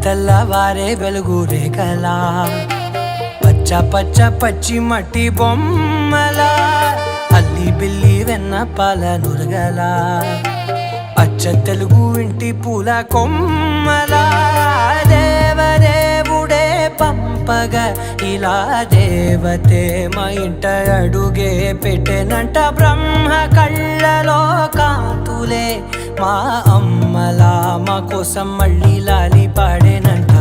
తెల్లవారే వెలుగు రేఖలా పచ్చ పచ్చ పచ్చి మట్టి బొమ్మలా అల్లి బిల్లి వెన్న పాల నురగలా అచ్చ తెలుగు ఇంటి పూల కొమ్మలా దేవదేవుడే పంపగా ఇలా దేవతే మా ఇంట అడుగే పెట్టెనంట బ్రహ్మ కళ్ళలో కాంతులే మా అమ్మలా మా కోసం మళ్ళీ లాలి పాడేనంట.